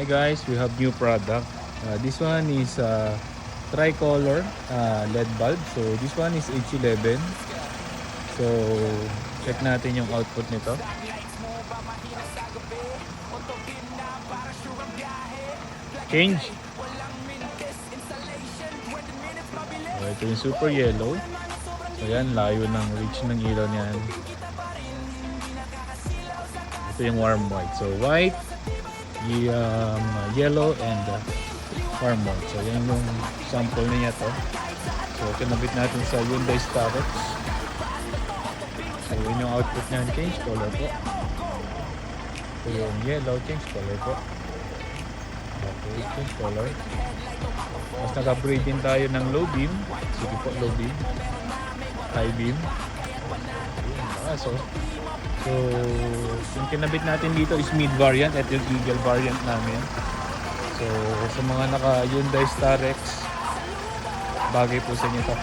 Hi guys, we have new product. This one is tricolor LED bulb. So this one is H11. So check natin yung output nito. Change. So, ito yung super yellow. So yan, layo ng reach ng ilaw niyan. Ito yung warm white. So white, yellow, and warm white. So yan yung sample niya to. So kinabit natin sa Hyundai Starex. So yun yung output niyan. Change color po. So yung yellow, change color po. Okay, change color. Tapos naka-braid din tayo ng low beam. Sige po, low beam. High beam. So yung kinabit natin dito is mid variant at yung eagle variant namin. So sa mga naka Hyundai Starex, bagay po sa inyo to.